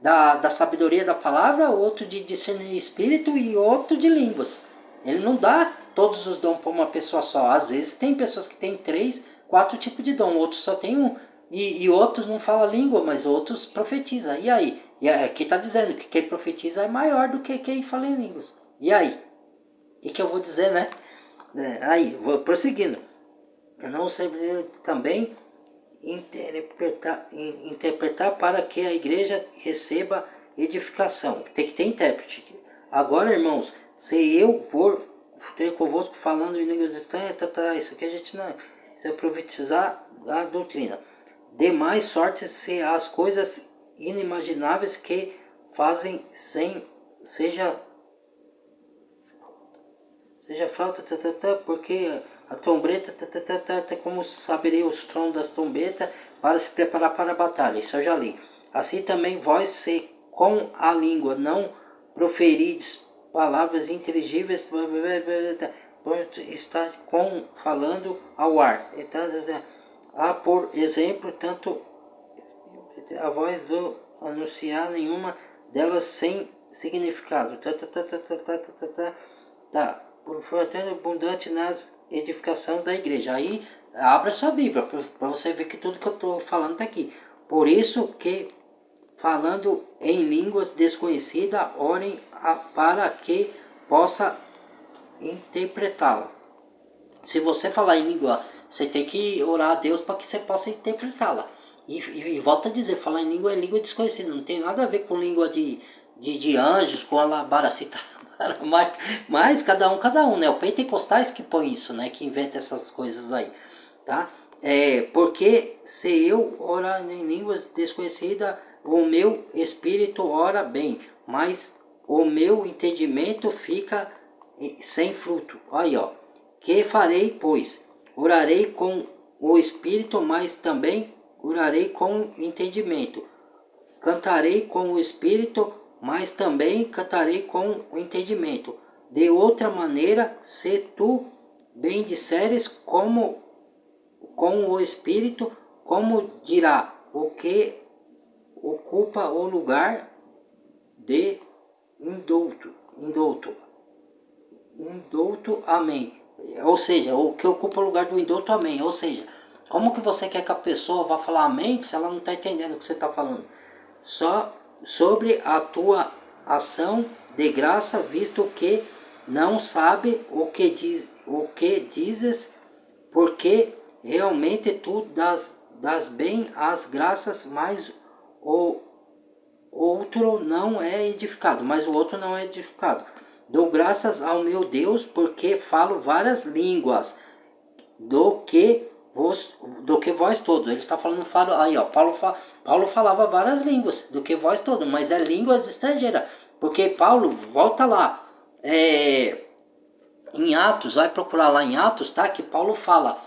da sabedoria da palavra, outro de discernir espírito e outro de línguas. Ele não dá todos os dons para uma pessoa só. Às vezes tem pessoas que têm 3, 4 tipos de dom, outros só tem um. E outros não falam língua, mas outros profetizam. E aí? E aqui está dizendo que quem profetiza é maior do que quem fala em línguas. E aí? O que eu vou dizer, né? Aí, vou prosseguindo. não saberia também interpretar para que a igreja receba edificação. Tem que ter intérprete. Agora, irmãos, se eu for ter convosco falando em línguas estranhas, isso aqui a gente não... Isso é profetizar a doutrina. Demais sortes se as coisas inimagináveis que fazem sem... Seja flauta, porque a trombeta, como saberei os tons das trombetas para se preparar para a batalha. Isso eu já li. Assim também vós, se com a língua não proferides palavras inteligíveis, está falando ao ar. Há, por exemplo, tanto a voz do anunciar nenhuma delas sem significado. Tá. Por fortuna abundante nas edificação da igreja. Aí, abra sua Bíblia, para você ver que tudo que eu estou falando está aqui. Por isso que, falando em línguas desconhecidas, orem para que possa interpretá-la. Se você falar em língua, você tem que orar a Deus para que você possa interpretá-la. E volta a dizer, falar em língua é língua desconhecida, não tem nada a ver com língua de anjos, com a labaracita. Mas cada um, né? O pentecostais que põe isso, né? Que inventa essas coisas aí, tá? Porque se eu orar em línguas desconhecidas, o meu espírito ora bem, mas o meu entendimento fica sem fruto. Aí, ó. Que farei, pois? Orarei com o espírito, mas também orarei com entendimento. Cantarei com o espírito, mas também cantarei com o entendimento. De outra maneira, se tu bem disseres como com o espírito, como dirá o que ocupa o lugar de indouto, amém. Ou seja, o que ocupa o lugar do indouto, amém. Ou seja, como que você quer que a pessoa vá falar amém se ela não está entendendo o que você está falando? Só sobre a tua ação de graça, visto que não sabe o que dizes, porque realmente tu das bem as graças, mas o outro não é edificado, Dou graças ao meu Deus, porque falo várias línguas, do que vós todos. Ele está falando, aí ó, Paulo falava várias línguas, do que vós todos, mas é línguas estrangeiras, porque Paulo, volta lá, em Atos, vai procurar lá em Atos, tá? Que Paulo fala,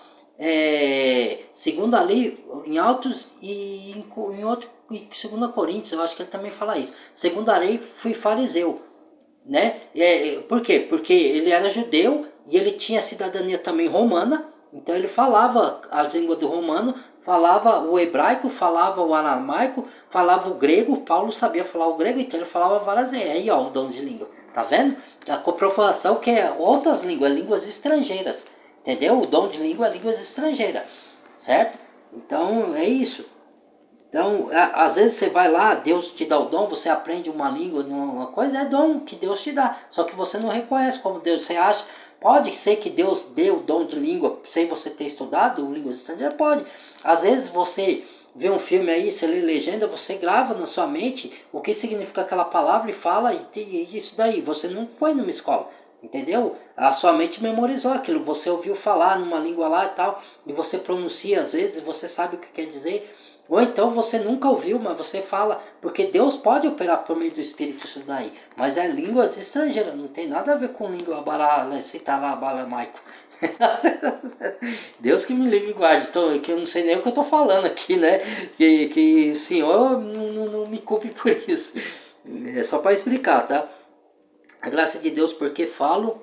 segundo ali, em Atos e em outro, segundo Coríntios, eu acho que ele também fala isso. Segundo ali, fui fariseu, né? Por quê? Porque ele era judeu e ele tinha cidadania também romana, então ele falava as línguas do romano, falava o hebraico, falava o aramaico, falava o grego. Paulo sabia falar o grego, então ele falava várias línguas. Aí ó, o dom de língua, tá vendo? A comprovação que é outras línguas, línguas estrangeiras, entendeu? O dom de língua é línguas estrangeiras, certo? Então é isso. Então, às vezes você vai lá, Deus te dá o dom, você aprende uma língua, uma coisa, é dom que Deus te dá. Só que você não reconhece como Deus. Você acha, pode ser que Deus dê o dom de língua sem você ter estudado línguas estrangeiras? Pode. Às vezes você vê um filme aí, você lê legenda, você grava na sua mente o que significa aquela palavra e fala, e isso daí. Você não foi numa escola, entendeu? A sua mente memorizou aquilo, você ouviu falar numa língua lá e tal, e você pronuncia às vezes, você sabe o que quer dizer. Ou então você nunca ouviu, mas você fala, porque Deus pode operar por meio do Espírito isso daí, mas é línguas estrangeiras, não tem nada a ver com língua balamaico. Deus que me livre e guarde, que eu não sei nem o que eu estou falando aqui, né? Que o Senhor não me culpe por isso. É só para explicar, tá? A graça de Deus, porque falo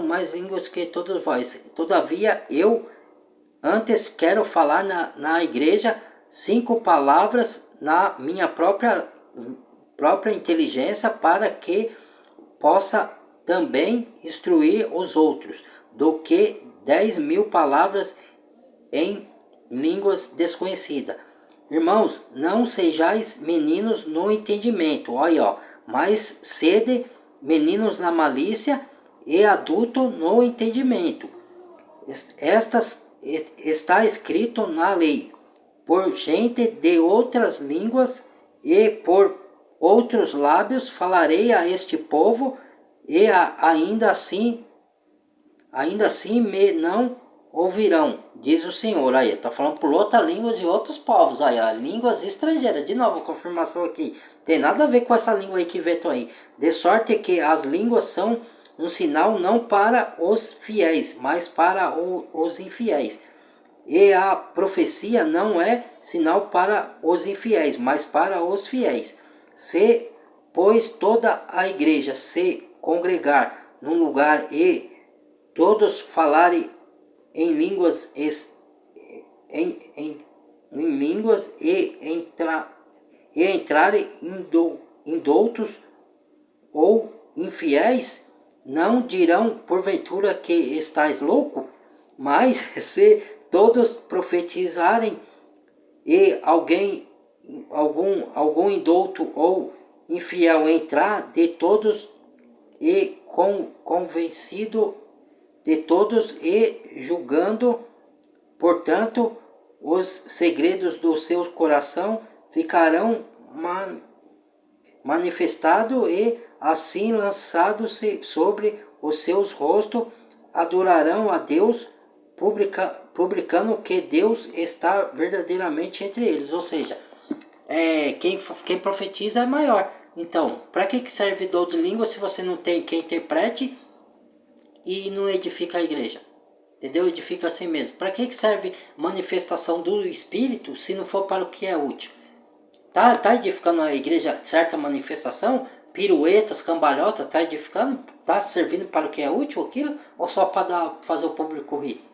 mais línguas que todos vós. Todavia eu antes quero falar na igreja 5 palavras na minha própria inteligência, para que possa também instruir os outros, do que 10.000 palavras em línguas desconhecidas. Irmãos, não sejais meninos no entendimento, olha, ó, mas sede meninos na malícia e adulto no entendimento. Estas está escrito na lei, por gente de outras línguas e por outros lábios falarei a este povo, e ainda assim me não ouvirão, diz o Senhor. Aí, está falando por outras línguas e outros povos. Aí, línguas estrangeiras. De novo, confirmação aqui. Tem nada a ver com essa língua aí que veio aí. De sorte que as línguas são um sinal não para os fiéis, mas para os infiéis. E a profecia não é sinal para os infiéis, mas para os fiéis. Se, pois, toda a igreja se congregar num lugar e todos falarem em línguas, em línguas e entrarem indoutos ou infiéis, não dirão porventura que estais louco? Mas se todos profetizarem e algum indouto ou infiel entrar, de todos e convencido de todos e julgando, portanto, os segredos do seu coração ficarão manifestados e assim lançados-se sobre os seus rostos, adorarão a Deus, publicando que Deus está verdadeiramente entre eles. Ou seja, quem profetiza é maior. Então, para que serve dom de língua se você não tem quem interprete e não edifica a igreja? Entendeu? Edifica assim mesmo. Para que serve manifestação do Espírito se não for para o que é útil? Tá edificando a igreja certa manifestação? Piruetas, cambalhota, tá edificando? Tá servindo para o que é útil aquilo? Ou só para fazer o público rir?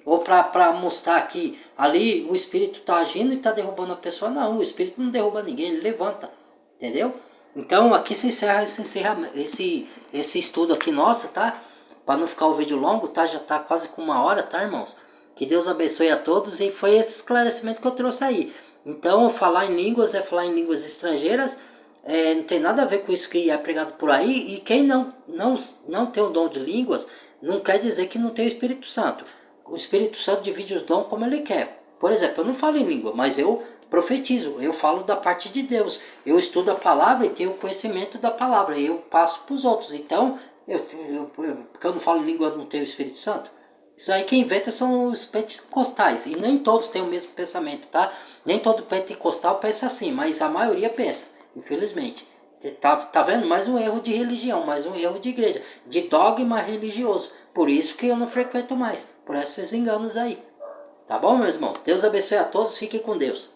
Ou para mostrar que ali o Espírito está agindo e está derrubando a pessoa? Não, o Espírito não derruba ninguém, ele levanta. Entendeu? Então aqui se encerra esse estudo aqui nosso, tá? Para não ficar o vídeo longo, tá? Já tá quase com 1 hora, tá, irmãos? Que Deus abençoe a todos e foi esse esclarecimento que eu trouxe aí. Então, falar em línguas é falar em línguas estrangeiras, não tem nada a ver com isso que é pregado por aí. E quem não tem o dom de línguas, não quer dizer que não tem o Espírito Santo. O Espírito Santo divide os dons como ele quer. Por exemplo, eu não falo em língua, mas eu profetizo, eu falo da parte de Deus. Eu estudo a palavra e tenho conhecimento da palavra, eu passo para os outros. Então, porque eu não falo em língua, eu não tenho o Espírito Santo. Isso aí quem inventa são os pentecostais. E nem todos têm o mesmo pensamento, tá? Nem todo pentecostal pensa assim, mas a maioria pensa, infelizmente. Tá vendo? Mais um erro de religião, mais um erro de igreja, de dogma religioso. Por isso que eu não frequento mais, por esses enganos aí. Tá bom, meus irmãos? Deus abençoe a todos, fiquem com Deus.